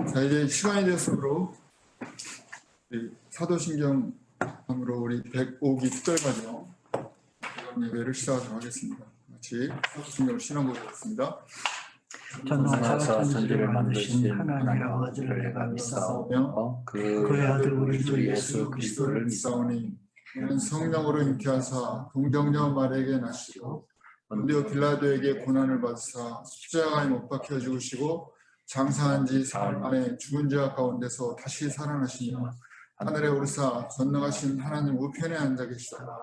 자, 이제 시간이 되었으므로 사도신경함으로 우리 105기 특별과정 이번 예배를 시작하도록 하겠습니다. 같이 사도신경을 신앙보겠습니다. 전능하사 천지를 만드신 하나님 아버지를 내가 믿사오며 그의 아들 우리 주 예수 그리스도를 믿사오니 이는 성령으로 잉태하사 동정녀 마리아에게 나시고 본디오 빌라도에게 고난을 받으사 십자가에 못 박혀 죽으시고 장사한 지 사흘 만에 죽은 자 가운데서 다시 살아나시며 하늘에 오르사 전능하신 하나님 우편에 앉아 계시다가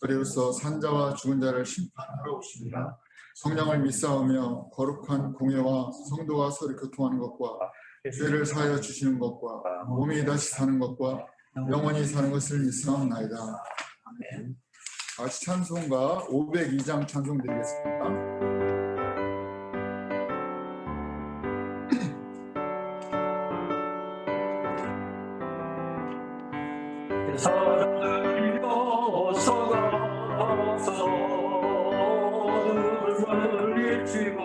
그리로서 산자와 죽은 자를 심판하러 오시리라. 성령을 믿사오며 거룩한 공예와 성도가 서로 교통하는 것과 죄를 사하여 주시는 것과 몸이 다시 사는 것과 영원히 사는 것을 믿사옵나이다. 아멘. 같이 찬송가 502장 찬송 드리겠습니다. 사람들이여 서가서 눈을 일치고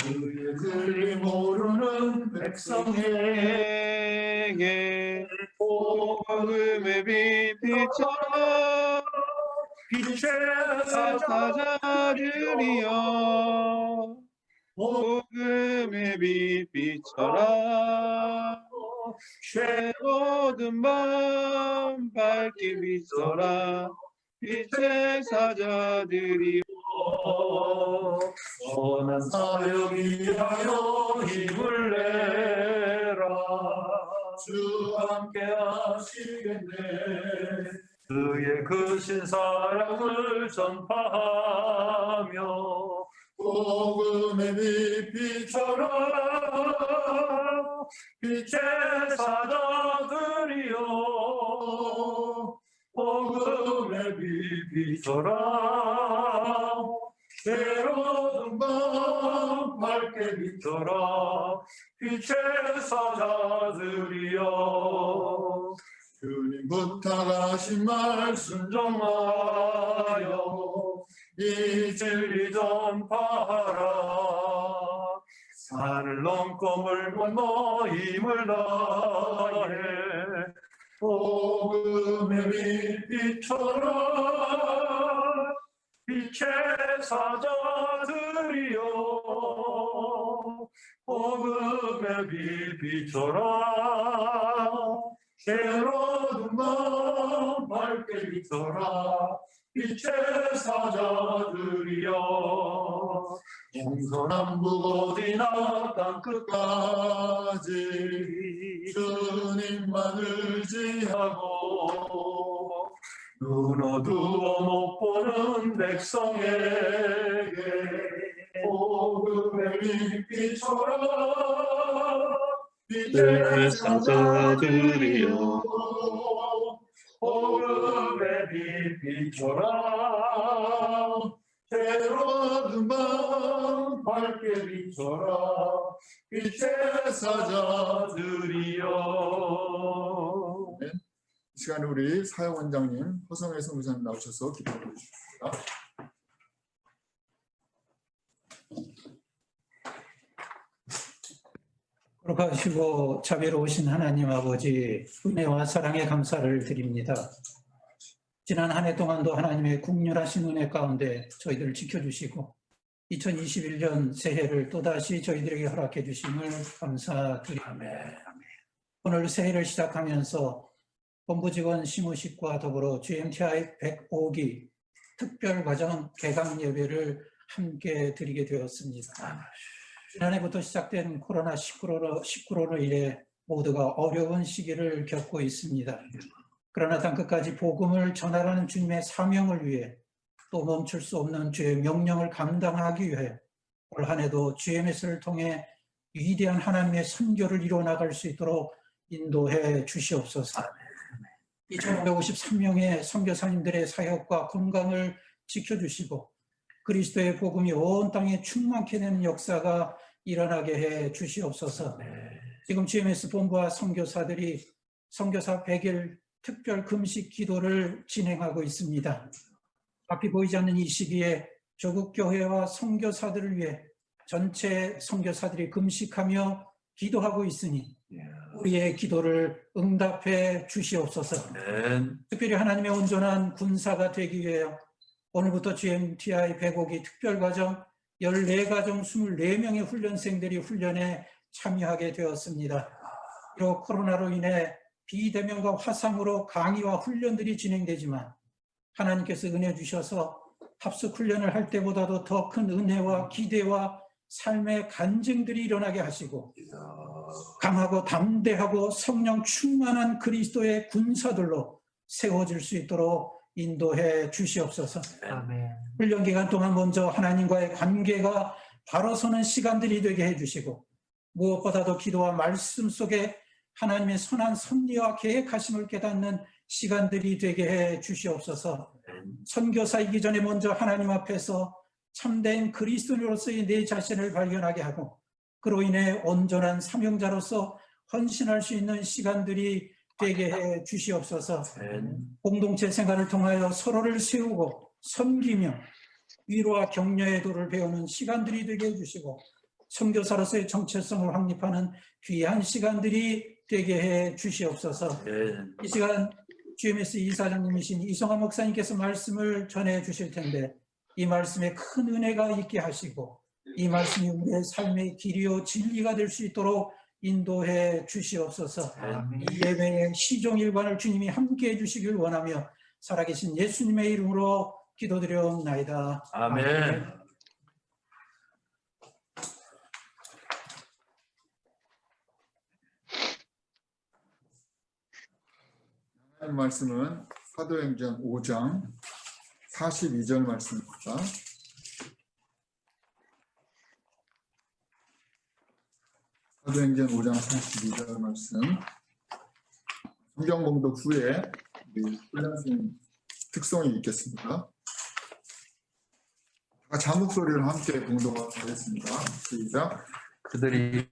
그의 글이 모르는 백성에게 복음의 빛처럼 빛의 사자들이여 복음의 빛처럼 쉐어든 밤 밝게 비춰라 빛의 사자들이여 선한 사역 위하여 힘을 내라 주 함께 하시겠네 그의 크신 사랑을 전파하며 복음의 빛처럼 빛의 사자들이여 복음의 빛처럼 새로운 밤 밝게 비춰라 빛의 사자들이여 주님 부탁하신 말 순종하여 이 진리 전파하라 산을 넘고 물 건너 힘을 다해 복음의 빛처럼 빛의 사자들이여 복음의 빛처럼 새로운 밤 밝게 비춰라 빛의 사자들이여 동서남북 어디나 땅끝까지 주님만을 의지하고 눈 어두워 못 보는 백성에게 복음의 빛처럼 빛의 사자들이여 복음의 빛처럼 새로운 밤 밝게 비춰라 빛의 사자들이여. 이 시간에 우리 사역원장님 허성애 선교사님 나오셔서 기도해 주십니다. 거룩하시고 자비로우신 하나님 아버지 은혜와 사랑에 감사를 드립니다. 지난 한 해 동안도 하나님의 국률하신 은혜 가운데 저희들을 지켜주시고 2021년 새해를 또다시 저희들에게 허락해 주심을 감사드립니다. 오늘 새해를 시작하면서 본부직원 시무식과 더불어 GMTI 105기 특별과정 개강 예배를 함께 드리게 되었습니다. 지난해부터 시작된 코로나19로 인해 모두가 어려운 시기를 겪고 있습니다. 그러나 땅끝까지 복음을 전하라는 주님의 사명을 위해 또 멈출 수 없는 주의 명령을 감당하기 위해 올 한 해도 GMS를 통해 위대한 하나님의 선교를 이루어나갈 수 있도록 인도해 주시옵소서. 2553명의 선교사님들의 사역과 건강을 지켜주시고 그리스도의 복음이 온 땅에 충만케 되는 역사가 일어나게 해 주시옵소서. 지금 GMS 본부와 선교사들이 선교사 100일 특별 금식 기도를 진행하고 있습니다. 앞이 보이지 않는 이 시기에 조국 교회와 선교사들을 위해 전체 선교사들이 금식하며 기도하고 있으니 우리의 기도를 응답해 주시옵소서. 특별히 하나님의 온전한 군사가 되기 위하여 오늘부터 GMTI 105기 특별과정 14가정 24명의 훈련생들이 훈련에 참여하게 되었습니다. 비록 코로나로 인해 비대면과 화상으로 강의와 훈련들이 진행되지만 하나님께서 은혜 주셔서 합숙 훈련을 할 때보다도 더 큰 은혜와 기대와 삶의 간증들이 일어나게 하시고 강하고 담대하고 성령 충만한 그리스도의 군사들로 세워질 수 있도록 인도해 주시옵소서. 아멘. 훈련 기간 동안 먼저 하나님과의 관계가 바로 서는 시간들이 되게 해주시고 무엇보다도 기도와 말씀 속에 하나님의 선한 섭리와 계획하심을 깨닫는 시간들이 되게 해 주시옵소서. 선교사이기 전에 먼저 하나님 앞에서 참된 그리스도인으로서의 내 자신을 발견하게 하고 그로 인해 온전한 사명자로서 헌신할 수 있는 시간들이 되게 해 주시옵소서. 공동체 생활을 통하여 서로를 세우고 섬기며 위로와 격려의 도를 배우는 시간들이 되게 해주시고 선교사로서의 정체성을 확립하는 귀한 시간들이 되게 해 주시옵소서. 이 시간 GMS 이사장님이신 이성환 목사님께서 말씀을 전해 주실 텐데 이 말씀에 큰 은혜가 있게 하시고 이 말씀이 우리의 삶의 길이요 진리가 될 수 있도록 인도해 주시옵소서. 이 예배의 시종일관을 주님이 함께 해주시길 원하며 살아계신 예수님의 이름으로 기도드려옵나이다. 아멘. 하나님 말씀은 사도행전 5장 42절 말씀입니다. 사도행전 5장 42절 말씀. 성경 봉독 후에 우리 훈련생 특송이 있겠습니다. 자 목소리를 함께 봉독하겠습니다. 시작. 그들이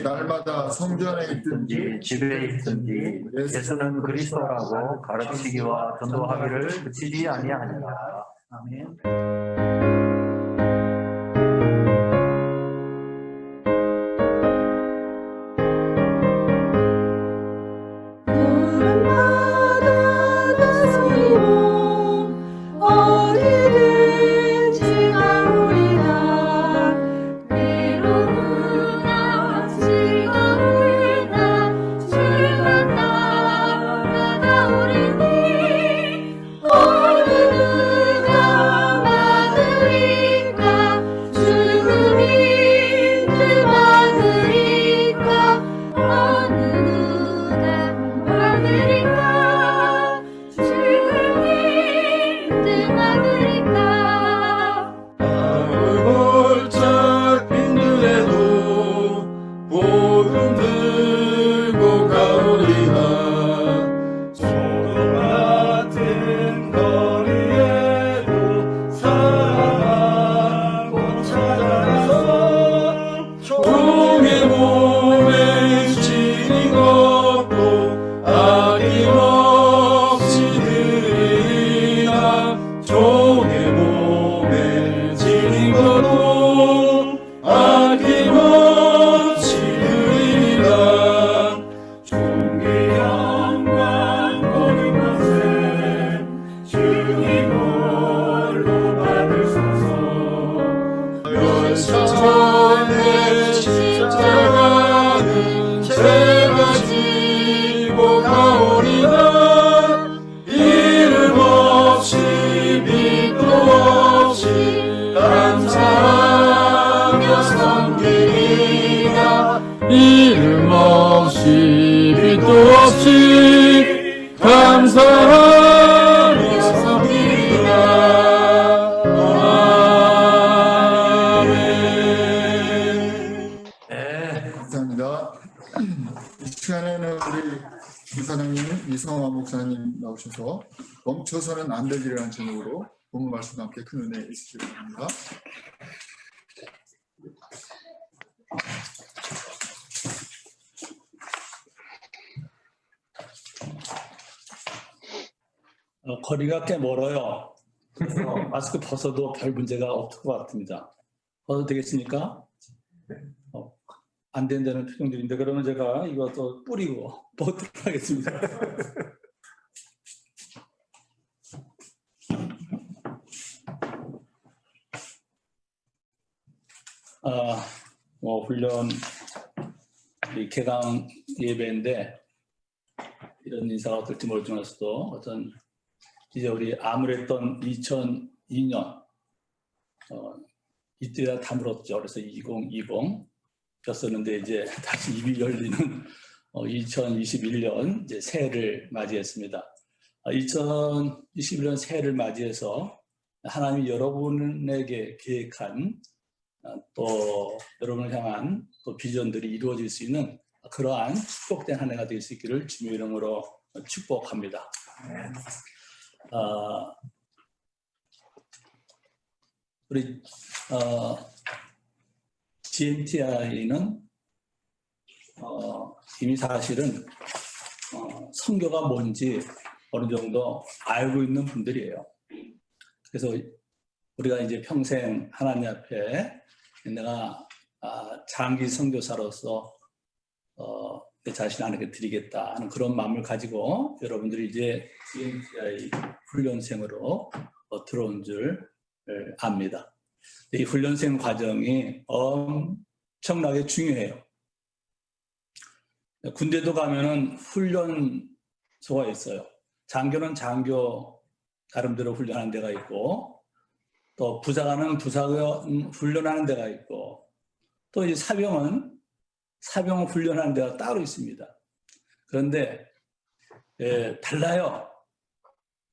날마다 성전에 있든지 집에 있든지 예수는 그리스도라고 가르치기와 전도하기를 그치지 아니하니라. 아멘. 이름 없이 빛도 없이 감사하며 섬기라. 아멘. 네. 감사합니다. 이 시간에는 우리 이사장님, 이성환 목사님 나오셔서 멈춰서는 안 될 일이라는 제목으로 본문 말씀과 함께 큰 은혜 있으시기 바랍니다. 거리가 꽤 멀어요. 그래서 마스크 벗어도 별 문제가 없을 것 같습니다. 벗어도 되겠습니까? 안 된다는 표정들인데 그러면 제가 이것도 뿌리고 보도록 하겠습니다. 훈련 이 개강 예배인데 이런 인사가 어떨지 모르지만서도 어떤 이제 우리 암울했던 2002년 이때가 다 물었죠. 그래서 2020였었는데 이제 다시 입이 열리는 2021년 이제 새해를 맞이했습니다. 2021년 새해를 맞이해서 하나님이 여러분에게 계획한 또 여러분을 향한 또 비전들이 이루어질 수 있는 그러한 축복된 한 해가 될 수 있기를 주님의 이름으로 축복합니다. 우리 GMTI는 이미 사실은 선교가 뭔지 어느 정도 알고 있는 분들이에요. 그래서 우리가 이제 평생 하나님 앞에 내가 장기 선교사로서 내 자신 하나님께 드리겠다 하는 그런 마음을 가지고 여러분들이 이제 GMTI 훈련생으로 들어온 줄 압니다. 이 훈련생 과정이 엄청나게 중요해요. 군대도 가면은 훈련소가 있어요. 장교는 장교 나름대로 훈련하는 데가 있고, 또 부사관은 부사관 훈련하는 데가 있고, 또 이제 사병은 사병 훈련하는 데가 따로 있습니다. 그런데 달라요.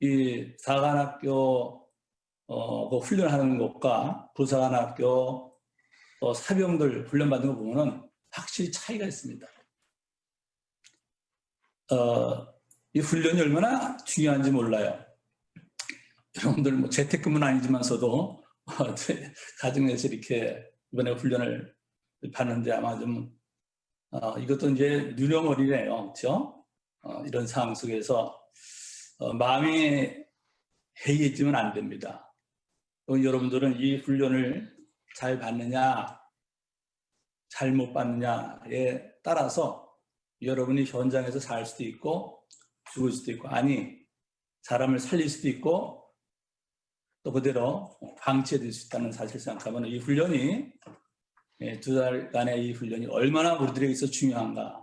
이 사관학교 그 훈련하는 것과 부사관학교 또 사병들 훈련받는 거 보면은 확실히 차이가 있습니다. 이 훈련이 얼마나 중요한지 몰라요. 여러분들 뭐 재택근무는 아니지만서도 가정에서 이렇게 이번에 훈련을 받는데 아마 좀 이것도 이제 유령어리네요, 그렇죠? 이런 상황 속에서 마음이 해이해지면 안 됩니다. 여러분들은 이 훈련을 잘 받느냐, 잘 못 받느냐에 따라서 여러분이 현장에서 살 수도 있고 죽을 수도 있고, 아니 사람을 살릴 수도 있고 또 그대로 방치해둘 수 있다는 사실을 생각하면 이 훈련이 2달간의 이 훈련이 얼마나 우리들에게 있어 중요한가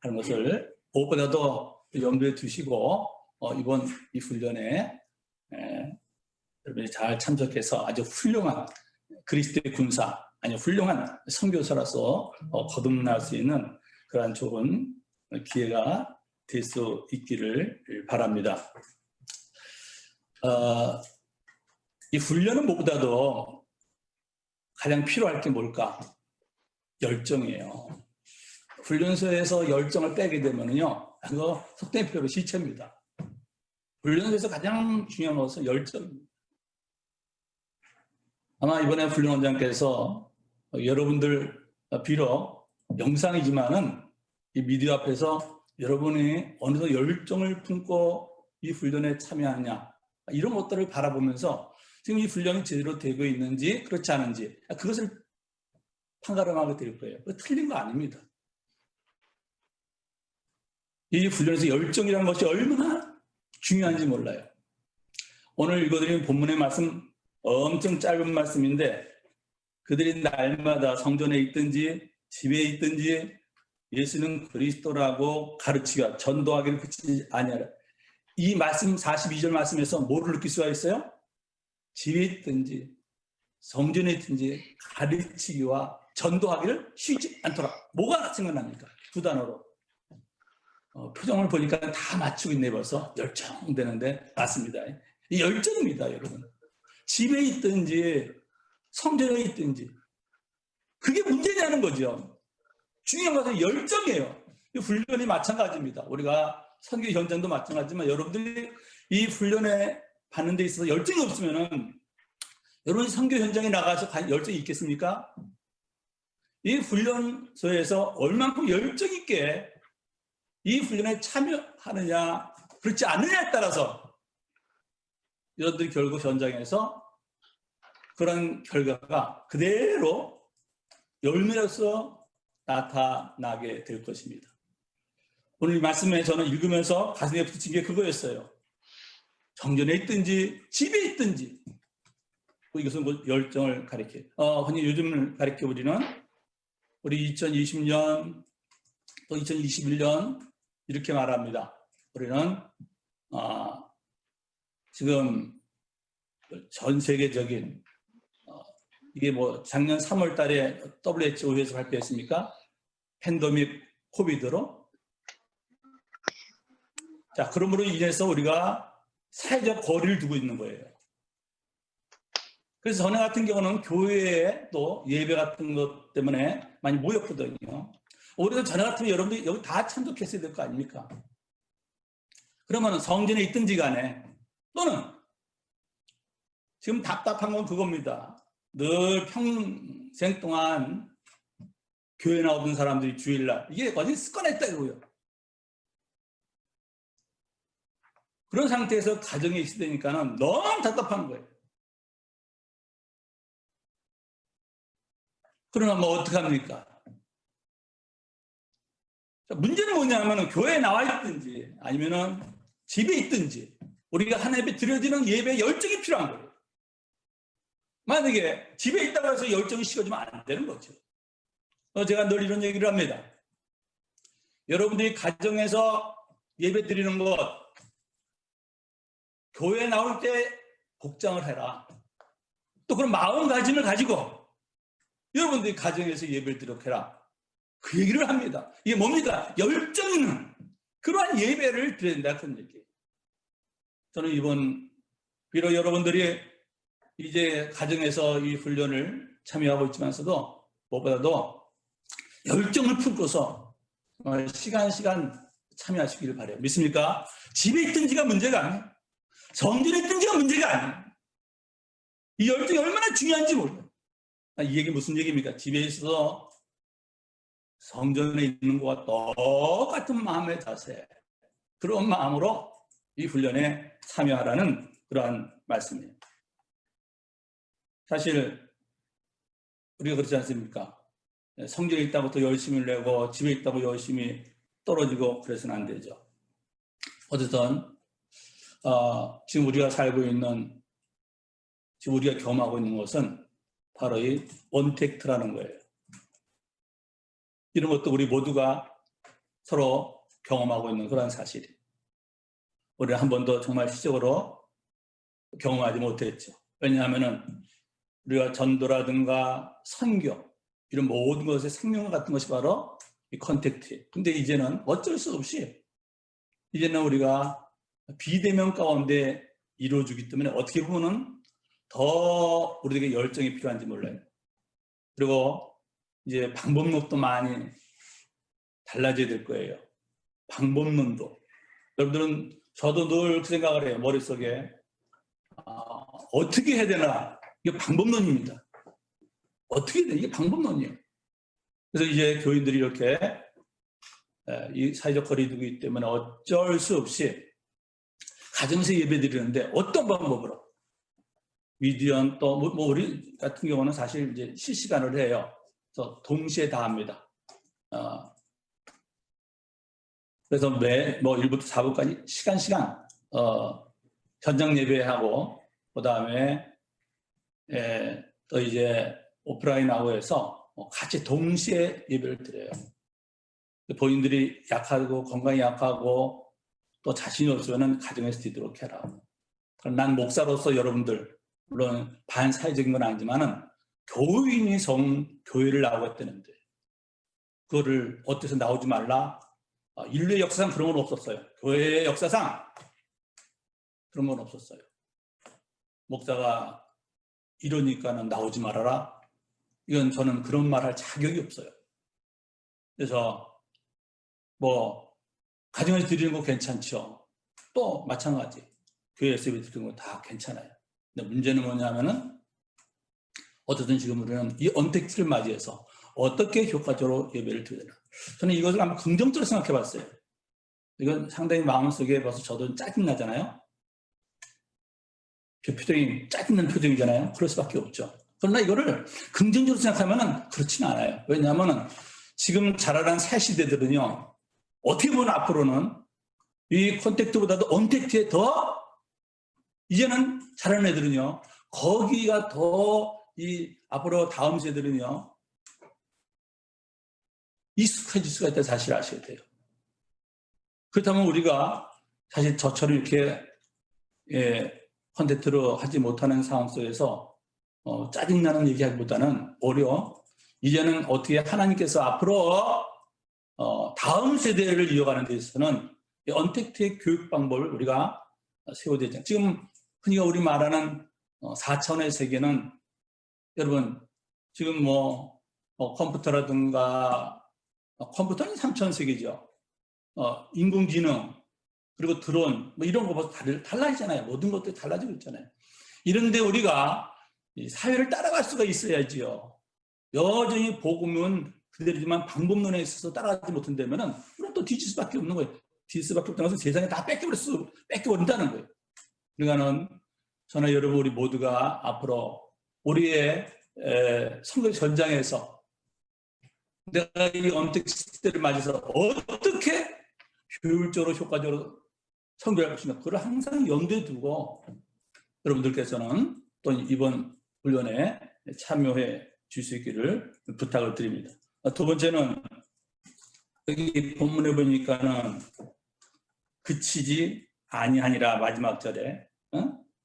하는 것을 무엇보다도 염두에 두시고 이번 이 훈련에 여러분이 잘 참석해서 아주 훌륭한 그리스도의 군사, 아니 훌륭한 선교사로서 거듭날 수 있는 그러한 좋은 기회가 될 수 있기를 바랍니다. 이 훈련은 무엇보다도 가장 필요할 게 뭘까? 열정이에요. 훈련소에서 열정을 빼게 되면요, 그거 속된 표현으로 시체입니다. 훈련소에서 가장 중요한 것은 열정입니다. 아마 이번에 훈련원장께서 여러분들 비록 영상이지만은 이 미디어 앞에서 여러분이 어느 정도 열정을 품고 이 훈련에 참여하느냐 이런 것들을 바라보면서 지금 이 훈련이 제대로 되고 있는지 그렇지 않은지 그것을 판가름하게 될 거예요. 틀린 거 아닙니다. 이 훈련에서 열정이라는 것이 얼마나 중요한지 몰라요. 오늘 읽어드린 본문의 말씀 엄청 짧은 말씀인데 그들이 날마다 성전에 있든지 집에 있든지 예수는 그리스도라고 가르치고 전도하기를 그치지 아니하라. 이 말씀 42절 말씀에서 뭐를 느낄 수가 있어요? 집에 있든지 성전에 있든지 가르치기와 전도하기를 쉬지 않더라. 뭐가 생각납니까? 두 단어로. 표정을 보니까 다 맞추고 있네. 벌써 열정되는데 맞습니다. 이 열정입니다, 여러분. 집에 있든지 성전에 있든지 그게 문제냐는 거죠. 중요한 것은 열정이에요. 이 훈련이 마찬가지입니다. 우리가 선교 현장도 마찬가지지만 여러분들이 이 훈련에 받는 데 있어서 열정이 없으면은 여러분이 선교 현장에 나가서 열정이 있겠습니까? 이 훈련소에서 얼만큼 열정 있게 이 훈련에 참여하느냐 그렇지 않느냐에 따라서 여러분들이 결국 현장에서 그런 결과가 그대로 열매로서 나타나게 될 것입니다. 오늘 이 말씀에 저는 읽으면서 가슴에 붙인 게 그거였어요. 성전에 있든지 집에 있든지 이것은 뭐 열정을 가리켜. 흔히 요즘을 가리켜 우리는 우리 2020년 또 2021년 이렇게 말합니다. 우리는 지금 전 세계적인 이게 뭐 작년 3월 달에 WHO에서 발표했습니까? 팬데믹 코비드로. 자, 그러므로 인해서 우리가 사회적 거리를 두고 있는 거예요. 그래서 전에 같은 경우는 교회에 또 예배 같은 것 때문에 많이 모였거든요. 올해도 전에 같으면 여러분들이 여기 다 참석했어야 될 거 아닙니까? 그러면 성전에 있든지 간에 또는 지금 답답한 건 그겁니다. 늘 평생 동안 교회 나오던 사람들이 주일날 이게 거의 습관했다 이거예요. 그런 상태에서 가정에 있으니까는 너무 답답한 거예요. 그러나 뭐 어떡합니까? 문제는 뭐냐면 교회에 나와 있든지 아니면은 집에 있든지 우리가 하나님 앞에 드려지는 예배에 열정이 필요한 거예요. 만약에 집에 있다고 해서 열정이 식어지면 안 되는 거죠. 제가 늘 이런 얘기를 합니다. 여러분들이 가정에서 예배 드리는 것 교회에 나올 때 복장을 해라. 또 그런 마음가짐을 가지고 여러분들이 가정에서 예배를 드리도록 해라. 그 얘기를 합니다. 이게 뭡니까? 열정 있는 그러한 예배를 드려야 된다. 그런 얘기. 저는 이번 비록 여러분들이 이제 가정에서 이 훈련을 참여하고 있지만서도 무엇보다도 열정을 품고서 시간 참여하시길 바라요. 믿습니까? 집에 있든지가 문제가 아니에요. 성전에 있든지가 문제가 아니에요. 이 열정이 얼마나 중요한지 몰라요. 이 얘기 무슨 얘기입니까? 집에 있어서 성전에 있는 것과 똑같은 마음의 자세, 그런 마음으로 이 훈련에 참여하라는 그러한 말씀이에요. 사실 우리가 그렇지 않습니까? 성전에 있다고 또 열심히 내고 집에 있다고 열심히 떨어지고 그래서는 안 되죠. 어쨌든 지금 우리가 살고 있는, 지금 우리가 경험하고 있는 것은 바로 이 언택트라는 거예요. 이런 것도 우리 모두가 서로 경험하고 있는 그런 사실이에요. 우리는 한 번도 정말 시적으로 경험하지 못했죠. 왜냐하면은 우리가 전도라든가 선교 이런 모든 것의 생명과 같은 것이 바로 이 컨택트예요. 근데 이제는 어쩔 수 없이 이제는 우리가 비대면 가운데 이루어지기 때문에 어떻게 보면은 더 우리에게 열정이 필요한지 몰라요. 그리고 이제 방법론도 많이 달라져야 될 거예요. 방법론도. 여러분들은 저도 늘 그 생각을 해요. 머릿속에 어떻게 해야 되나. 이게 방법론입니다. 어떻게 돼? 이게 방법론이에요. 그래서 이제 교인들이 이렇게 이 사회적 거리두기 때문에 어쩔 수 없이 가정에서 예배 드리는데 어떤 방법으로 미디언 또 우리 같은 경우는 사실 이제 실시간으로 해요. 그래서 동시에 다 합니다. 그래서 매 1부터 4부까지 시간 현장 예배하고 그다음에 또 이제 오프라인하고 해서 같이 동시에 예배를 드려요. 본인들이 약하고 건강이 약하고 또 자신이 없으면 가정에서 드리도록 해라. 그럼 난 목사로서 여러분들 물론 반사회적인 건 아니지만은 교인이 교회를 나오겠다는데 그거를 어때서 나오지 말라? 인류의 역사상 그런 건 없었어요. 교회의 역사상 그런 건 없었어요. 목사가 이러니까는 나오지 말아라. 이건 저는 그런 말 할 자격이 없어요. 그래서 가정에서 드리는 거 괜찮죠. 또 마찬가지 교회에서 드리는 거 다 괜찮아요. 근데 문제는 뭐냐면은 어쨌든 지금 우리는 이 언택트를 맞이해서 어떻게 효과적으로 예배를 드려야 되나. 저는 이것을 한번 긍정적으로 생각해 봤어요. 이건 상당히 마음속에 벌써 저도 짜증나잖아요. 표정이 짜증난 표정이잖아요. 그럴 수밖에 없죠. 그러나 이거를 긍정적으로 생각하면 그렇지는 않아요. 왜냐하면 지금 자라난 새 시대들은요, 어떻게 보면 앞으로는 이 콘택트보다도 언택트에 더 이제는 자라는 애들은요, 거기가 더 이 앞으로 다음 세대들은요 익숙해질 수가 있다는 사실을 아셔야 돼요. 그렇다면 우리가 사실 저처럼 이렇게 콘택트로 하지 못하는 상황 속에서 짜증나는 얘기하기보다는 오히려 이제는 어떻게 하나님께서 앞으로 다음 세대를 이어가는 데 있어서는 언택트의 교육 방법을 우리가 세워야 되죠. 지금 흔히 우리 말하는 4차원의 세계는 여러분 지금 컴퓨터라든가 컴퓨터는 3차원 세계죠. 인공지능 그리고 드론 이런 거 벌써 달라지잖아요. 모든 것들이 달라지고 있잖아요. 이런데 우리가 이 사회를 따라갈 수가 있어야지요. 여전히 복음은 그대로지만 방법론에 있어서 따라가지 못한다면은 우리는 또 뒤질 수밖에 없는 거예요. 뒤질 수밖에 없다는 것은 세상에 다 뺏겨버린다는 거예요. 그러니까는 저는 여러분 우리 모두가 앞으로 우리의 선거 전장에서 내가 이 언택 시대를 맞아서 어떻게 효율적으로 효과적으로 선교할 것인가 그걸 항상 염두에 두고 여러분들께서는 또 이번 훈련에 참여해 줄 수 있기를 부탁을 드립니다. 두 번째는 여기 본문에 보니까는 그치지 아니하니라 마지막 절에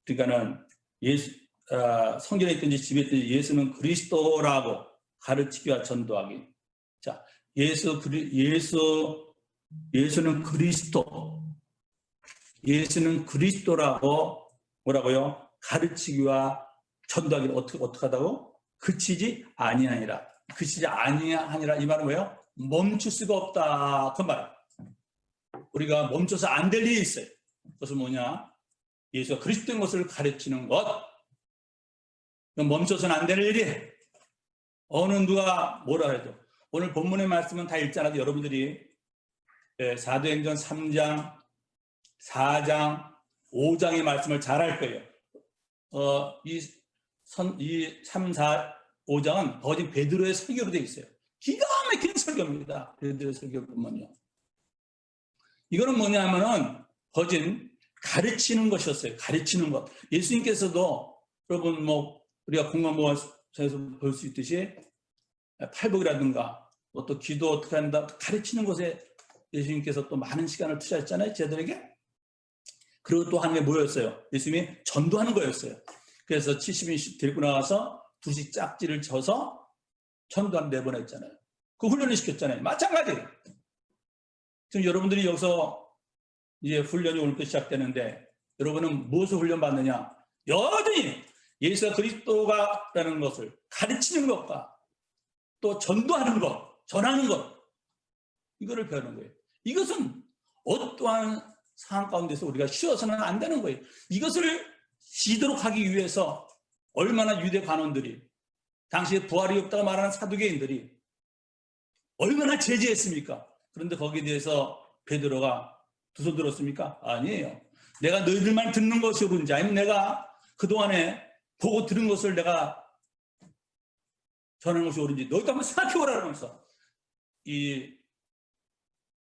그러니까는 성전에 있든지 집에 있든지 예수는 그리스도라고 가르치기와 전도하기. 자, 예수는 그리스도라고 뭐라고요? 가르치기와 전도하기를 어떻게 하다고? 그치지 아니하니라. 그치지 아니하니라 이 말은 뭐예요? 멈출 수가 없다. 그 말. 우리가 멈춰서 안 될 일이 있어요. 그것은 뭐냐? 예수가 그리스도인 것을 가르치는 것. 멈춰서는 안 되는 일이 어느 누가 뭐라 해도 오늘 본문의 말씀은 다 읽잖아도 여러분들이 사도행전 3장, 4장, 5장의 말씀을 잘 할 거예요. 이 3, 4, 5장은 거진 베드로의 설교로 되어 있어요. 기가 막힌 설교입니다. 베드로의 설교 보면요. 이거는 뭐냐면은 거진 가르치는 것이었어요. 가르치는 것. 예수님께서도 여러분 우리가 공감모아에서 볼 수 있듯이 팔복이라든가 또 기도 어떻게 한다 가르치는 것에 예수님께서 또 많은 시간을 투자했잖아요. 제자들에게. 그리고 또 한 게 뭐였어요? 예수님이 전도하는 거였어요. 그래서 70인씩 데리고 나와서 두식 짝지를 져서 전도한 4번 했잖아요. 그 훈련을 시켰잖아요. 마찬가지. 지금 여러분들이 여기서 이제 훈련이 오늘부터 시작되는데 여러분은 무엇을 훈련받느냐? 여전히 예수가 그리스도가라는 것을 가르치는 것과 또 전도하는 것, 전하는 것 이거를 배우는 거예요. 이것은 어떠한 상황 가운데서 우리가 쉬어서는 안 되는 거예요. 이것을 시도록 하기 위해서 얼마나 유대 관원들이 당시에 부활이 없다고 말하는 사두개인들이 얼마나 제지했습니까? 그런데 거기에 대해서 베드로가 두 손 들었습니까? 아니에요. 내가 너희들만 듣는 것이 옳은지 아니면 내가 그동안에 보고 들은 것을 내가 전하는 것이 옳은지 너희도 한번 생각해보라 하면서 이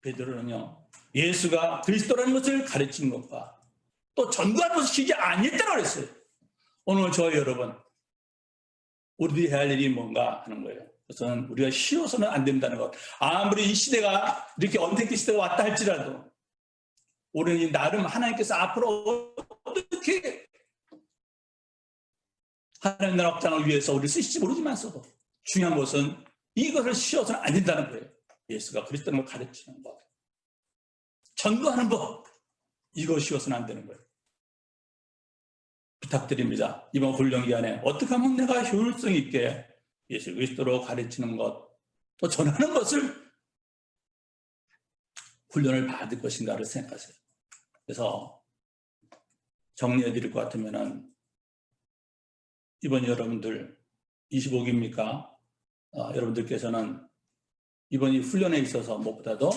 베드로는요 예수가 그리스도라는 것을 가르치는 것과 또 전도하는 것을 쉬지 아니했다고 그랬어요. 오늘 저희 여러분 우리들이 해야 할 일이 뭔가 하는 거예요. 그래서 우리가 쉬어서는 안 된다는 것. 아무리 이 시대가 이렇게 언택트 시대가 왔다 할지라도 우리는 나름 하나님께서 앞으로 어떻게 하나님 나라 확장을 위해서 우리를 쓰실지 모르지만서도 중요한 것은 이것을 쉬어서는 안 된다는 거예요. 예수가 그리스도를 가르치는 것, 전도하는 법, 이거 쉬어서는 안 되는 거예요. 부탁드립니다. 이번 훈련 기간에 어떻게 하면 내가 효율성 있게 예수 그리스도로 가르치는 것, 또 전하는 것을 훈련을 받을 것인가를 생각하세요. 그래서 정리해 드릴 것 같으면은 이번 여러분들 25기입니까? 여러분들께서는 이번 이 훈련에 있어서 무엇보다도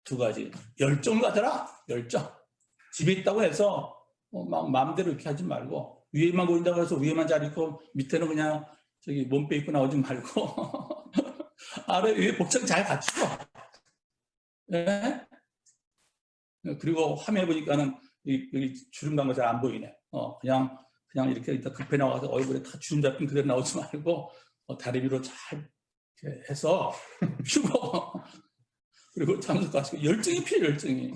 두 가지 열정 가져라. 열정. 집에 있다고 해서 막 마음대로 이렇게 하지 말고 위에만 보인다고 해서 위에만 잘 입고 밑에는 그냥 저기 몸빼 입고 나오지 말고 아래 위에 복장 잘 갖추고. 예? 그리고 화면에 보니까는 여기 주름 간 거 잘 안 보이네. 그냥 이렇게 이따 급해 나와서 얼굴에 다 주름 잡힌 그대로 나오지 말고 다리 위로 잘 이렇게 해서 펴고 그리고 참석하시고 열정이 필요해요. 열정이.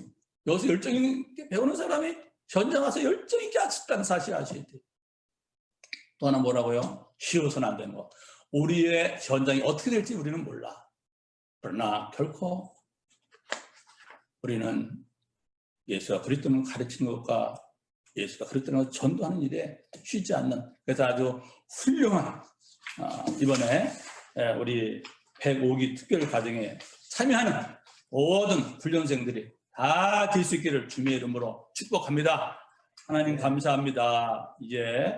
여기서 열정 있게 배우는 사람이 현장 와서 열정 있게 하셨다는 사실 아셔야 돼요. 또 하나 뭐라고요? 쉬워서는 안 되는 거. 우리의 현장이 어떻게 될지 우리는 몰라. 그러나 결코 우리는 예수가 그리스도를 가르치는 것과 예수가 그리스도를 전도하는 일에 쉬지 않는, 그래서 아주 훌륭한 이번에 우리 105기 특별 과정에 참여하는 모든 훈련생들이 다 될 수 있기를 주님의 이름으로 축복합니다. 하나님 감사합니다. 이제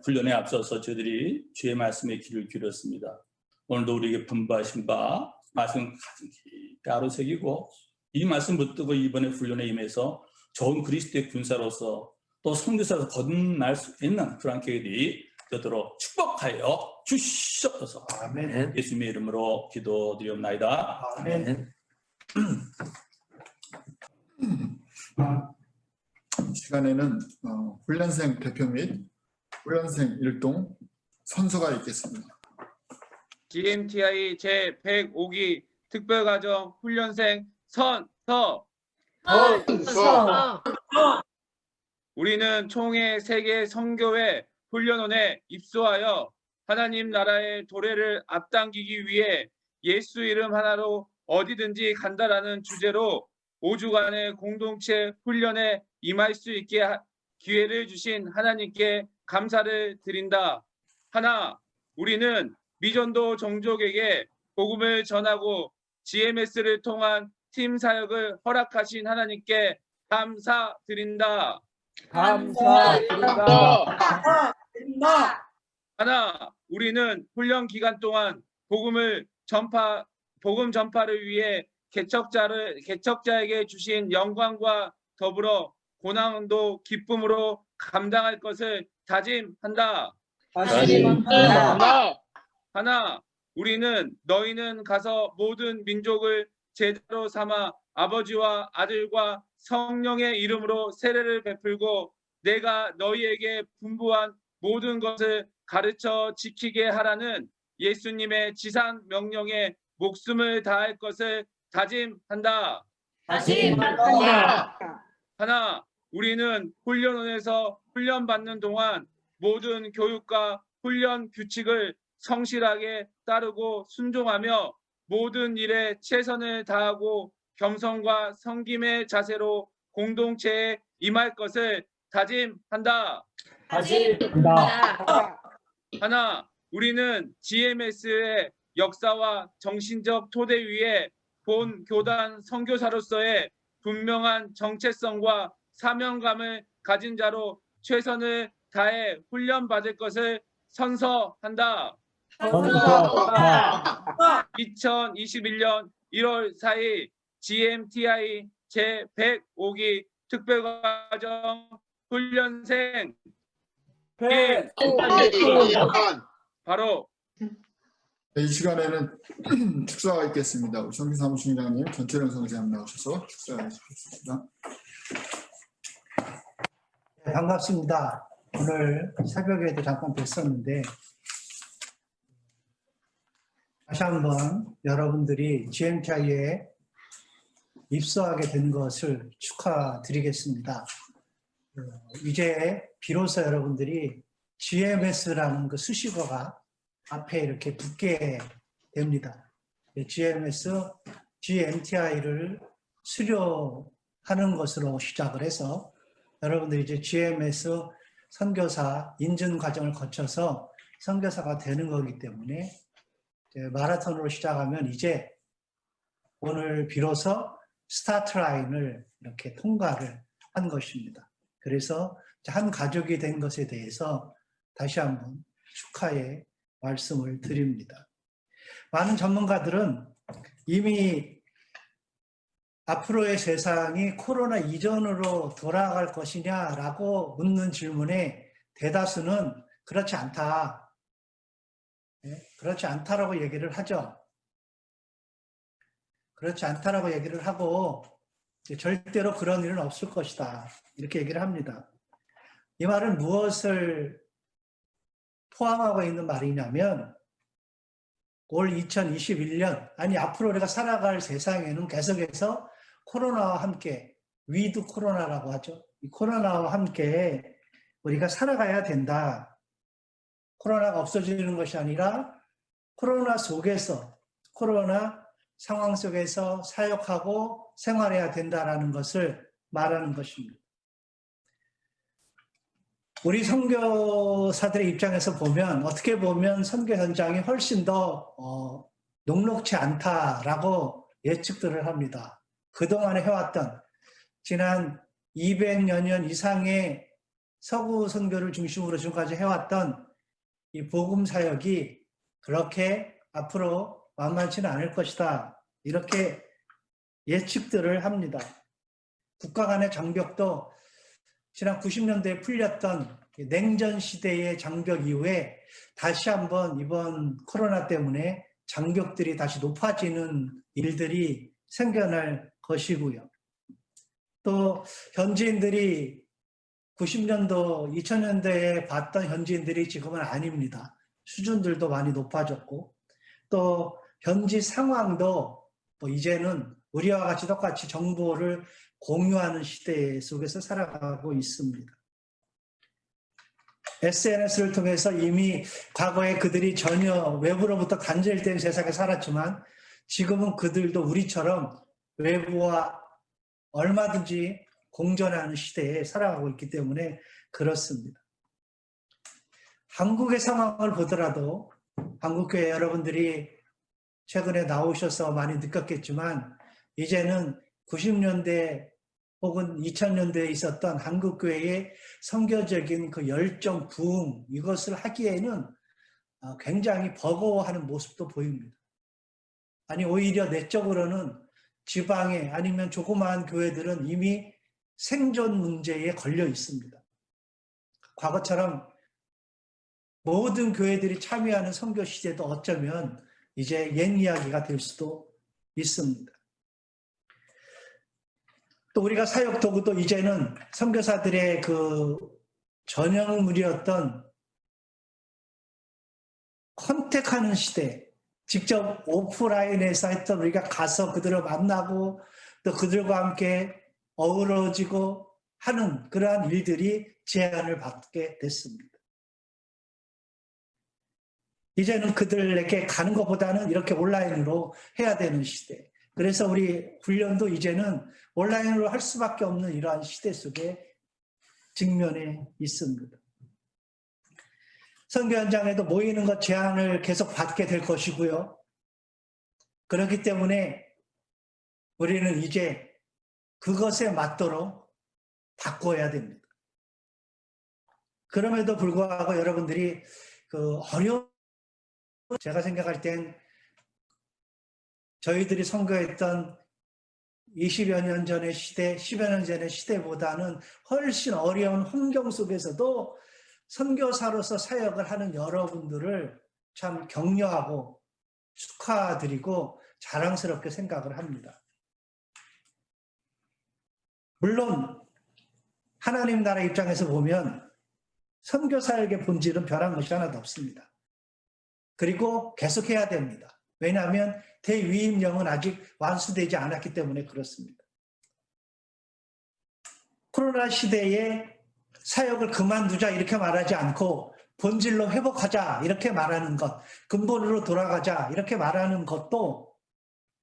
훈련에 앞서서 저희들이 주의 말씀에 귀를 기울였습니다. 오늘도 우리에게 분부하신 바 말씀 가슴 깊게 아로새기고 이 말씀 붙들고 이번에 훈련에 임해서 좋은 그리스도의 군사로서 또 선교사로서 거듭날 수 있는 그런 계획이 되도록 축복하여 주시옵소서. 아멘. 예수님의 이름으로 기도드리옵나이다. 아멘. 시간에는 훈련생 대표 및 훈련생 일동 선서가 있겠습니다. GMTI 제105기 특별과정 훈련생 선서. 우리는 총회 세계 선교회 훈련원에 입소하여 하나님 나라의 도래를 앞당기기 위해 예수 이름 하나로 어디든지 간다라는 주제로 5주간의 공동체 훈련에 임할 수 있게 기회를 주신 하나님께 감사를 드린다. 하나, 우리는 미전도 종족에게 복음을 전하고 GMS를 통한 팀 사역을 허락하신 하나님께 감사드린다. 감사드립니다. 하나, 우리는 훈련 기간 동안 복음 전파를 위해 개척자에게 주신 영광과 더불어 고난도 기쁨으로 감당할 것을 다짐한다. 하나, 우리는 너희는 가서 모든 민족을 제자로 삼아 아버지와 아들과 성령의 이름으로 세례를 베풀고 내가 너희에게 분부한 모든 것을 가르쳐 지키게 하라는 예수님의 지상 명령에 목숨을 다할 것을 다짐한다. 하나, 우리는 훈련원에서 훈련받는 동안 모든 교육과 훈련 규칙을 성실하게 따르고 순종하며 모든 일에 최선을 다하고 겸손과 섬김의 자세로 공동체에 임할 것을 다짐한다. 하나, 우리는 GMS의 역사와 정신적 토대 위에 본 교단 선교사로서의 분명한 정체성과 사명감을 가진 자로 최선을 다해 훈련받을 것을 선서한다. 2021년 1월 4일 GMTI 제105기 특별과정 훈련생 바로 이 시간에는 축사가 있겠습니다. 우리 정기 사무총장님, 전철영 선생님 나오셔서 축사해 주시겠습니다. 네, 반갑습니다. 오늘 새벽에도 잠깐 뵀었는데 다시 한번 여러분들이 GMTI에 입소하게 된 것을 축하드리겠습니다. 이제 비로소 여러분들이 GMS라는 그 수식어가 앞에 이렇게 붙게 됩니다. GMTI를 수료하는 것으로 시작을 해서 여러분들이 이제 GMS 선교사 인증 과정을 거쳐서 선교사가 되는 거기 때문에 이제 마라톤으로 시작하면 이제 오늘 비로소 스타트 라인을 이렇게 통과를 한 것입니다. 그래서 한 가족이 된 것에 대해서 다시 한번 축하의 말씀을 드립니다. 많은 전문가들은 이미 앞으로의 세상이 코로나 이전으로 돌아갈 것이냐라고 묻는 질문에 대다수는 그렇지 않다. 그렇지 않다라고 얘기를 하죠. 그렇지 않다라고 얘기를 하고 절대로 그런 일은 없을 것이다. 이렇게 얘기를 합니다. 이 말은 무엇을 포함하고 있는 말이냐면 올 2021년, 아니 앞으로 우리가 살아갈 세상에는 계속해서 코로나와 함께, 위드 코로나라고 하죠. 이 코로나와 함께 우리가 살아가야 된다. 코로나가 없어지는 것이 아니라 코로나 속에서, 코로나 상황 속에서 사역하고 생활해야 된다라는 것을 말하는 것입니다. 우리 선교사들의 입장에서 보면 어떻게 보면 선교 현장이 훨씬 더 녹록치 않다라고 예측들을 합니다. 그동안에 해왔던 지난 200여 년 이상의 서구 선교를 중심으로 지금까지 해왔던 이 복음 사역이 그렇게 앞으로 만만치는 않을 것이다. 이렇게 예측들을 합니다. 국가 간의 장벽도 지난 90년대에 풀렸던 냉전 시대의 장벽 이후에 다시 한번 이번 코로나 때문에 장벽들이 다시 높아지는 일들이 생겨날 것이고요. 또 현지인들이 90년도, 2000년대에 봤던 현지인들이 지금은 아닙니다. 수준들도 많이 높아졌고 또 현지 상황도 뭐 이제는 우리와 같이 똑같이 정보를 공유하는 시대 속에서 살아가고 있습니다. SNS를 통해서 이미 과거에 그들이 전혀 외부로부터 단절된 세상에 살았지만 지금은 그들도 우리처럼 외부와 얼마든지 공존하는 시대에 살아가고 있기 때문에 그렇습니다. 한국의 상황을 보더라도 한국교회 여러분들이 최근에 나오셔서 많이 느꼈겠지만 이제는 90년대 혹은 2000년대에 있었던 한국교회의 선교적인 그 열정, 부흥 이것을 하기에는 굉장히 버거워하는 모습도 보입니다. 아니 오히려 내적으로는 지방에 아니면 조그마한 교회들은 이미 생존 문제에 걸려 있습니다. 과거처럼 모든 교회들이 참여하는 선교 시대도 어쩌면 이제 옛 이야기가 될 수도 있습니다. 또 우리가 사역 도구도 이제는 선교사들의 그 전형물이었던 컨택하는 시대, 직접 오프라인에서 했던 우리가 가서 그들을 만나고 또 그들과 함께 어우러지고 하는 그러한 일들이 제한을 받게 됐습니다. 이제는 그들에게 가는 것보다는 이렇게 온라인으로 해야 되는 시대. 그래서 우리 훈련도 이제는 온라인으로 할 수밖에 없는 이러한 시대 속에 직면해 있습니다. 선교 현장에도 모이는 것 제한을 계속 받게 될 것이고요. 그렇기 때문에 우리는 이제 그것에 맞도록 바꿔야 됩니다. 그럼에도 불구하고 여러분들이 그 어려운 제가 생각할 땐 저희들이 선교했던 20여 년 전의 시대, 10여 년 전의 시대보다는 훨씬 어려운 환경 속에서도 선교사로서 사역을 하는 여러분들을 참 격려하고 축하드리고 자랑스럽게 생각을 합니다. 물론 하나님 나라 입장에서 보면 선교사역의 본질은 변한 것이 하나도 없습니다. 그리고 계속해야 됩니다. 왜냐하면 대위임령은 아직 완수되지 않았기 때문에 그렇습니다. 코로나 시대에 사역을 그만두자 이렇게 말하지 않고 본질로 회복하자 이렇게 말하는 것, 근본으로 돌아가자 이렇게 말하는 것도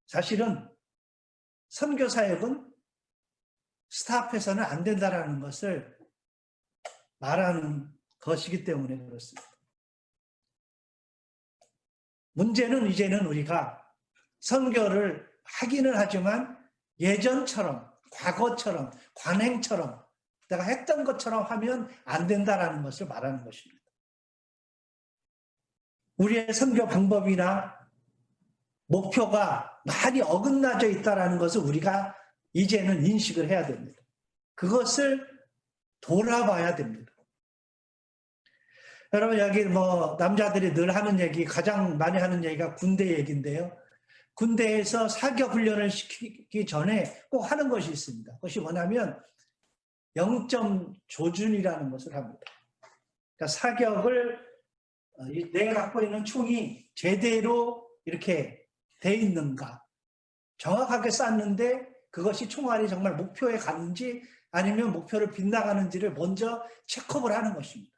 사실은 선교 사역은 스탑해서는 안 된다라는 것을 말하는 것이기 때문에 그렇습니다. 문제는 이제는 우리가 선교를 하기는 하지만 예전처럼, 과거처럼, 관행처럼 내가 했던 것처럼 하면 안 된다라는 것을 말하는 것입니다. 우리의 선교 방법이나 목표가 많이 어긋나져 있다는 것을 우리가 이제는 인식을 해야 됩니다. 그것을 돌아봐야 됩니다. 여러분 여기 뭐 남자들이 늘 하는 얘기, 가장 많이 하는 얘기가 군대 얘기인데요. 군대에서 사격 훈련을 시키기 전에 꼭 하는 것이 있습니다. 그것이 뭐냐면 0점 조준이라는 것을 합니다. 그러니까 사격을 내가 갖고 있는 총이 제대로 이렇게 돼 있는가, 정확하게 쐈는데 그것이 총알이 정말 목표에 가는지 아니면 목표를 빗나가는지를 먼저 체크업을 하는 것입니다.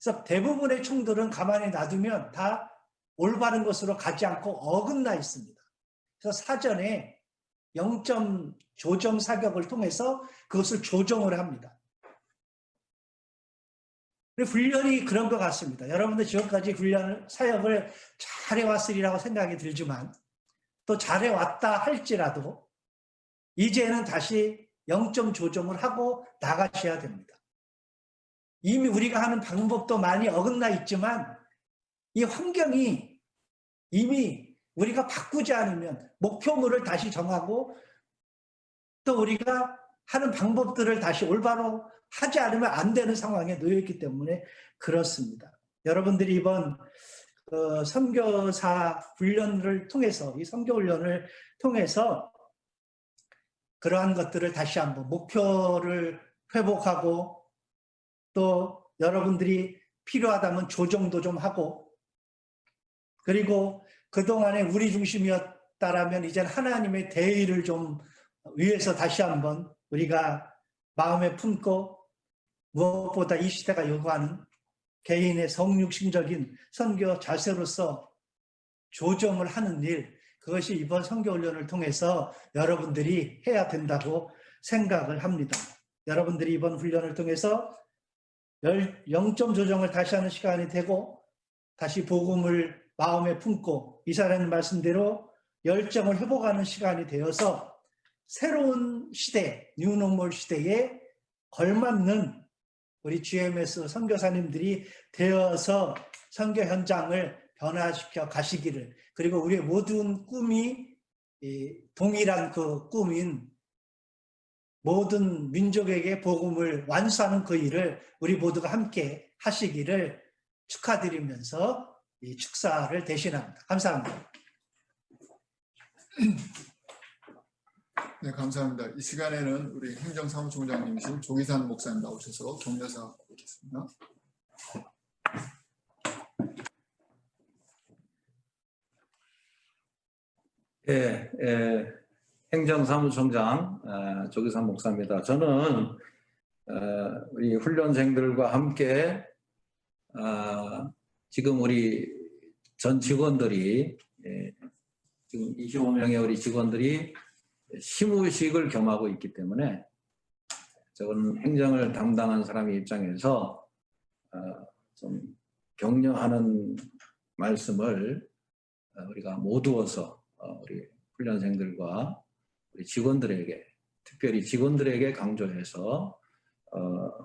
그래서 대부분의 총들은 가만히 놔두면 다 올바른 것으로 가지 않고 어긋나 있습니다. 그래서 사전에 0점 조정 사격을 통해서 그것을 조정을 합니다. 훈련이 그런 것 같습니다. 여러분들 지금까지 훈련, 사역을 잘해왔으리라고 생각이 들지만 또 잘해왔다 할지라도 이제는 다시 0점 조정을 하고 나가셔야 됩니다. 이미 우리가 하는 방법도 많이 어긋나 있지만 이 환경이 이미 우리가 바꾸지 않으면 목표물을 다시 정하고 또 우리가 하는 방법들을 다시 올바로 하지 않으면 안 되는 상황에 놓여 있기 때문에 그렇습니다. 여러분들이 이번 선교사 훈련을 통해서 이 선교 훈련을 통해서 그러한 것들을 다시 한번 목표를 회복하고 또 여러분들이 필요하다면 조정도 좀 하고 그리고 그동안에 우리 중심이었다라면 이제는 하나님의 대의를 좀 위해서 다시 한번 우리가 마음에 품고 무엇보다 이 시대가 요구하는 개인의 성육신적인 선교 자세로서 조정을 하는 일, 그것이 이번 선교훈련을 통해서 여러분들이 해야 된다고 생각을 합니다. 여러분들이 이번 훈련을 통해서 0점 조정을 다시 하는 시간이 되고 다시 복음을 마음에 품고 이사라는 말씀대로 열정을 회복하는 시간이 되어서 새로운 시대, 뉴노멀 시대에 걸맞는 우리 GMS 선교사님들이 되어서 선교 현장을 변화시켜 가시기를, 그리고 우리의 모든 꿈이 동일한 그 꿈인 모든 민족에게 복음을 완수하는 그 일을 우리 모두가 함께 하시기를 축하드리면서 이 축사를 대신합니다. 감사합니다. 네, 감사합니다. 이 시간에는 우리 행정사무총장님이신 조기산 목사님 나오셔서 격려사 드리겠습니다. 행정사무총장 조기산 목사입니다. 저는 우리 훈련생들과 함께 지금 우리 전 직원들이 지금 25명의 우리 직원들이 시무식을 겸하고 있기 때문에 저는 행정을 담당한 사람의 입장에서 좀 격려하는 말씀을 우리가 모두어서 우리 훈련생들과 우리 직원들에게, 특별히 직원들에게 강조해서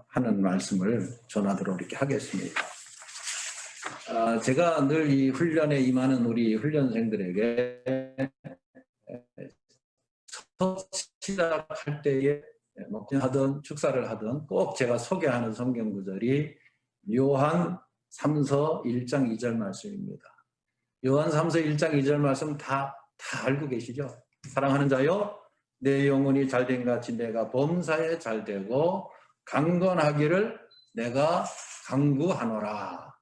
하는 말씀을 전하도록 이렇게 하겠습니다. 제가 늘 이 훈련에 임하는 우리 훈련생들에게 첫 시작할 때에 하든 축사를 하든 꼭 제가 소개하는 성경 구절이 요한 3서 1장 2절 말씀입니다. 요한 3서 1장 2절 말씀 다 알고 계시죠? 사랑하는 자여, 내 영혼이 잘된 같이 내가 범사에 잘되고 강건하기를 내가 강구하노라.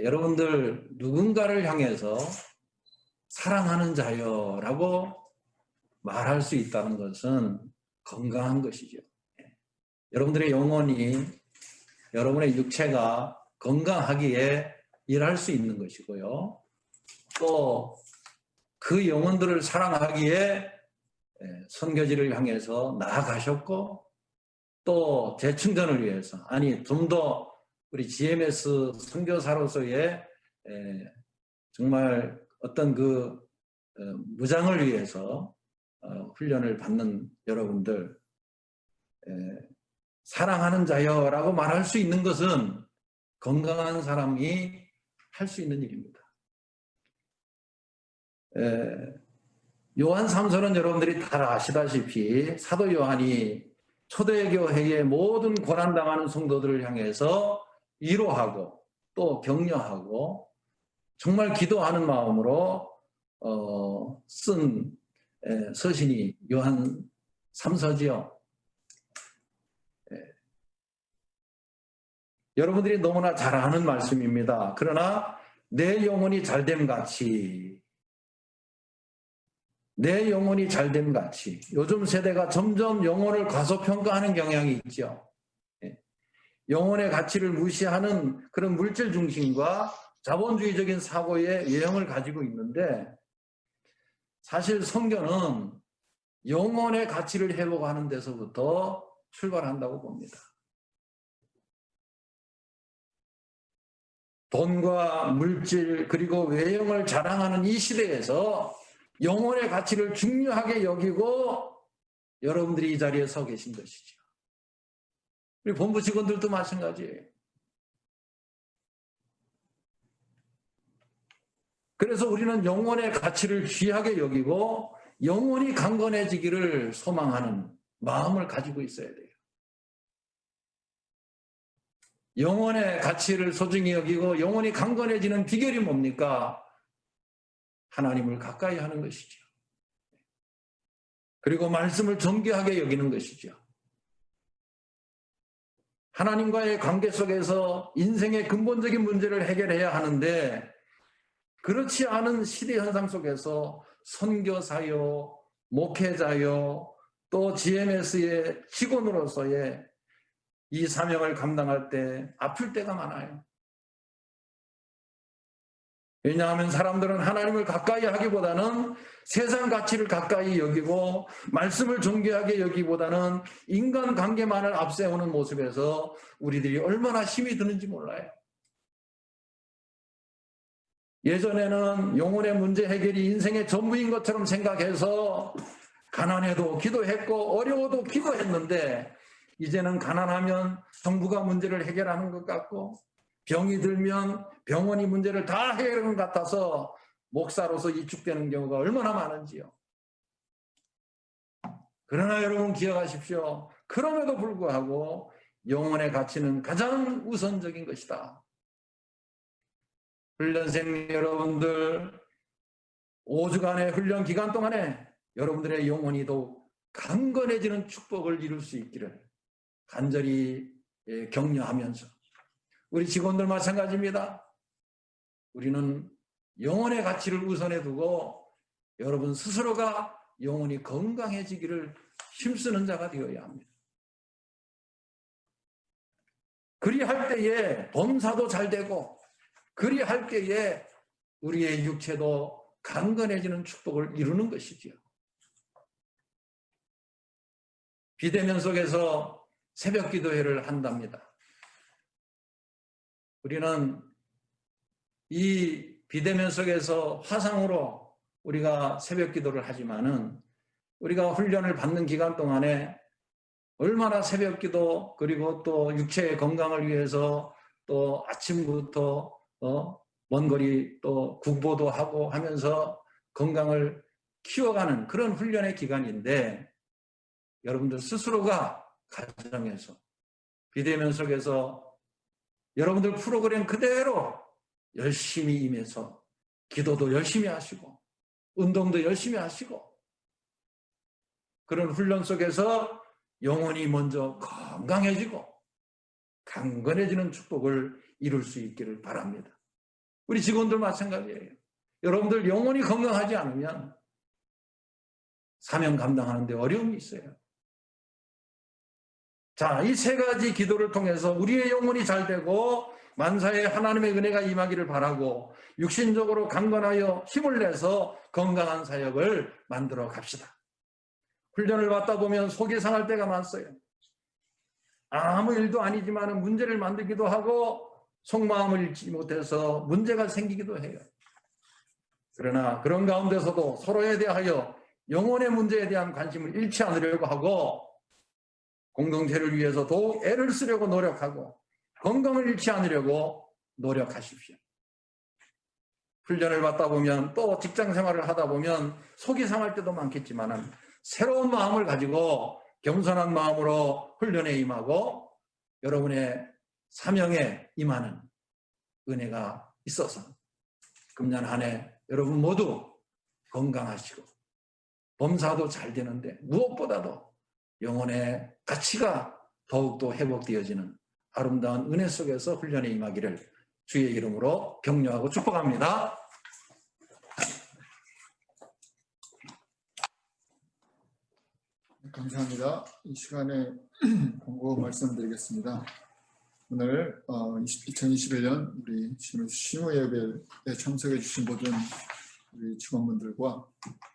여러분들 누군가를 향해서 사랑하는 자여 라고 말할 수 있다는 것은 건강한 것이죠. 여러분들의 영혼이, 여러분의 육체가 건강하기에 일할 수 있는 것이고요. 또 그 영혼들을 사랑하기에 선교지를 향해서 나아가셨고 또 재충전을 위해서, 아니 좀 더 우리 GMS 선교사로서의 정말 어떤 그 무장을 위해서 훈련을 받는 여러분들, 사랑하는 자여라고 말할 수 있는 것은 건강한 사람이 할 수 있는 일입니다. 요한 3서는 여러분들이 다 아시다시피 사도 요한이 초대교회의 모든 고난당하는 성도들을 향해서 위로하고 또 격려하고 정말 기도하는 마음으로 쓴 서신이 요한 3서지요. 여러분들이 너무나 잘 아는 말씀입니다. 그러나 내 영혼이 잘됨 같이, 내 영혼이 잘됨 같이. 요즘 세대가 점점 영혼을 과소평가하는 경향이 있죠. 영혼의 가치를 무시하는 그런 물질 중심과 자본주의적인 사고의 유형을 가지고 있는데, 사실 성경은 영혼의 가치를 회복하는 데서부터 출발한다고 봅니다. 돈과 물질 그리고 외형을 자랑하는 이 시대에서 영혼의 가치를 중요하게 여기고 여러분들이 이 자리에 서 계신 것이죠. 우리 본부 직원들도 마찬가지예요. 그래서 우리는 영혼의 가치를 귀하게 여기고 영혼이 강건해지기를 소망하는 마음을 가지고 있어야 돼요. 영혼의 가치를 소중히 여기고 영혼이 강건해지는 비결이 뭡니까? 하나님을 가까이 하는 것이죠. 그리고 말씀을 존귀하게 여기는 것이죠. 하나님과의 관계 속에서 인생의 근본적인 문제를 해결해야 하는데, 그렇지 않은 시대 현상 속에서 선교사요, 목회자요, 또 GMS의 직원으로서의 이 사명을 감당할 때 아플 때가 많아요. 왜냐하면 사람들은 하나님을 가까이 하기보다는 세상 가치를 가까이 여기고 말씀을 존귀하게 여기기보다는 인간관계만을 앞세우는 모습에서 우리들이 얼마나 힘이 드는지 몰라요. 예전에는 영혼의 문제 해결이 인생의 전부인 것처럼 생각해서 가난해도 기도했고 어려워도 기도했는데, 이제는 가난하면 정부가 문제를 해결하는 것 같고 병이 들면 병원이 문제를 다 해결하는 것 같아서 목사로서 이축되는 경우가 얼마나 많은지요. 그러나 여러분 기억하십시오. 그럼에도 불구하고 영혼의 가치는 가장 우선적인 것이다. 훈련생 여러분들, 5주간의 훈련 기간 동안에 여러분들의 영혼이 더욱 강건해지는 축복을 이룰 수 있기를 간절히 격려하면서, 우리 직원들 마찬가지입니다. 우리는 영혼의 가치를 우선해 두고 여러분 스스로가 영혼이 건강해지기를 힘쓰는 자가 되어야 합니다. 그리할 때에 범사도 잘 되고, 그리할 때에 우리의 육체도 강건해지는 축복을 이루는 것이지요. 비대면 속에서 새벽 기도회를 한답니다. 우리는 이 비대면 속에서 화상으로 우리가 새벽 기도를 하지만은, 우리가 훈련을 받는 기간 동안에 얼마나 새벽 기도 그리고 또 육체의 건강을 위해서 또 아침부터 먼 거리 또 국보도 하고 하면서 건강을 키워가는 그런 훈련의 기간인데, 여러분들 스스로가 가정에서 비대면 속에서 여러분들 프로그램 그대로 열심히 임해서 기도도 열심히 하시고 운동도 열심히 하시고, 그런 훈련 속에서 영혼이 먼저 건강해지고 강건해지는 축복을 이룰 수 있기를 바랍니다. 우리 직원들 마찬가지예요. 여러분들 영혼이 건강하지 않으면 사명 감당하는 데 어려움이 있어요. 자, 이 세 가지 기도를 통해서 우리의 영혼이 잘 되고 만사에 하나님의 은혜가 임하기를 바라고 육신적으로 강건하여 힘을 내서 건강한 사역을 만들어 갑시다. 훈련을 받다 보면 속이 상할 때가 많어요. 아무 일도 아니지만 문제를 만들기도 하고 속마음을 잃지 못해서 문제가 생기기도 해요. 그러나 그런 가운데서도 서로에 대하여 영혼의 문제에 대한 관심을 잃지 않으려고 하고 공동체를 위해서 더욱 애를 쓰려고 노력하고 건강을 잃지 않으려고 노력하십시오. 훈련을 받다 보면 또 직장 생활을 하다 보면 속이 상할 때도 많겠지만 새로운 마음을 가지고 겸손한 마음으로 훈련에 임하고 여러분의 사명에 임하는 은혜가 있어서 금년 한 해 여러분 모두 건강하시고 범사도 잘 되는데 무엇보다도 영혼의 가치가 더욱더 회복되어지는 아름다운 은혜 속에서 훈련에 임하기를 주의 이름으로 격려하고 축복합니다. 감사합니다. 이 시간에 권고 말씀드리겠습니다. 오늘 2021년 우리 시무 예배에 참석해 주신 모든 우리 직원분들과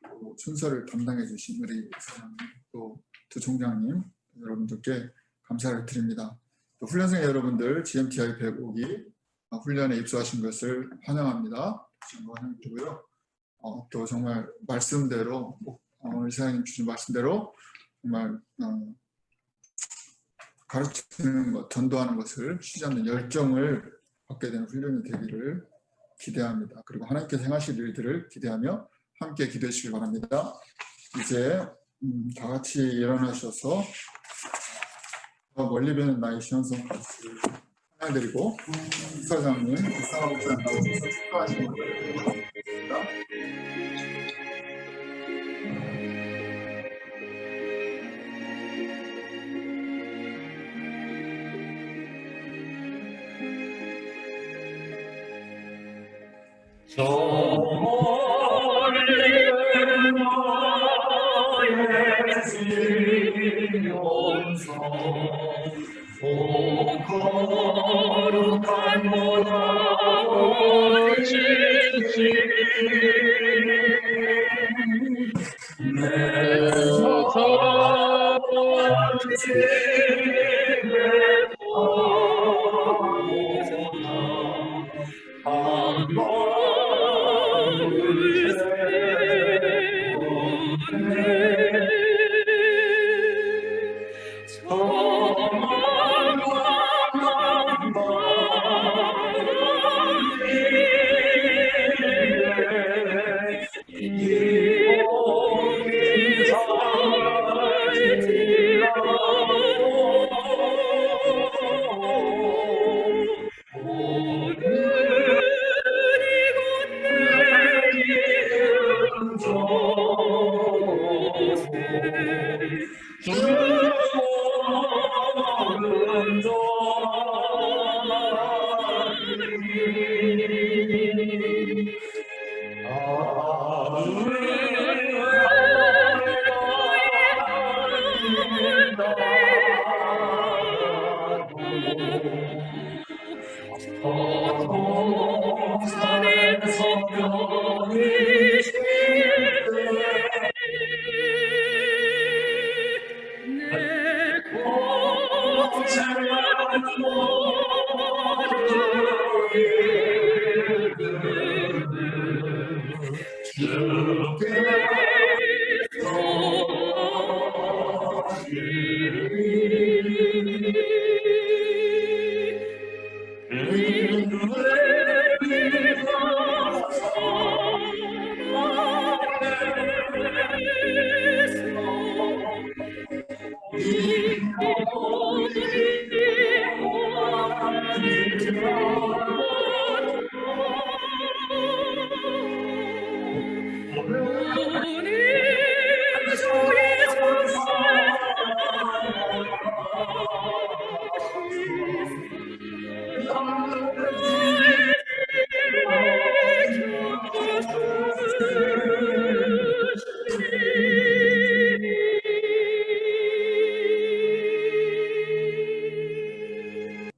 또 순서를 담당해 주신 우리 사장님 또 두 총장님 여러분들께 감사를 드립니다. 또 훈련생 여러분들 GMTI 105기 훈련에 입소하신 것을 환영합니다. 환영드리고요. 또 정말 말씀대로 오늘 사장님 주신 말씀대로 정말 가르치는 것, 전도하는 것을 쉬지 않는 열정을 갖게 되는 훈련이 되기를 기대합니다. 그리고 하나님께서 행하실 일들을 기대하며 함께 기도해 주시기 바랍니다. 이제 다 같이 일어나셔서 멀리 뵈는 나의 시원성 같이 하나드리고 이사장님, 이사장님 나오셔서 축하하시는 것을 바랍니다.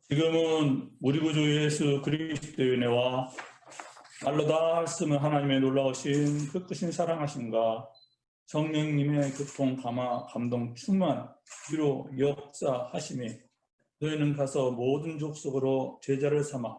지금은 우리 구주 예수 그리스도의 은혜와 말로 다 할 수 없는 하나님의 놀라우신 그 크신 사랑하심과 성령님의 교통 감동 충만 위로 역사하심이 너희는 가서 모든 족속으로 제자를 삼아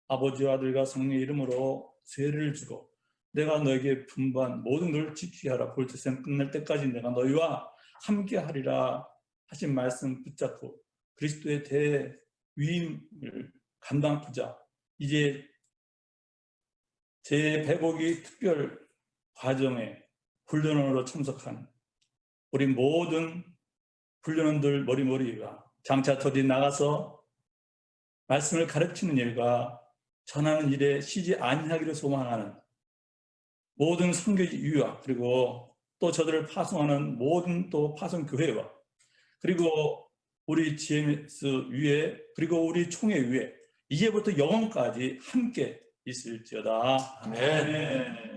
아버지와 아들과 성령의 이름으로 세례를 주고 내가 너에게 분부한 모든 것을 지키게 하라. 볼 세상 끝날 때까지 내가 너희와 함께 하리라 하신 말씀 붙잡고 그리스도의 대위임을 감당하자. 이제 제105기 특별 과정에 훈련원으로 참석한 우리 모든 훈련원들 머리머리가 장차 터디 나가서 말씀을 가르치는 일과 전하는 일에 쉬지 아니하기를 소망하는 모든 선교지 유학, 그리고 또 저들을 파송하는 모든 또 파송 교회와 그리고 우리 GMS 위에 그리고 우리 총회 위에 이제부터 영원까지 함께 있을지어다. 아멘.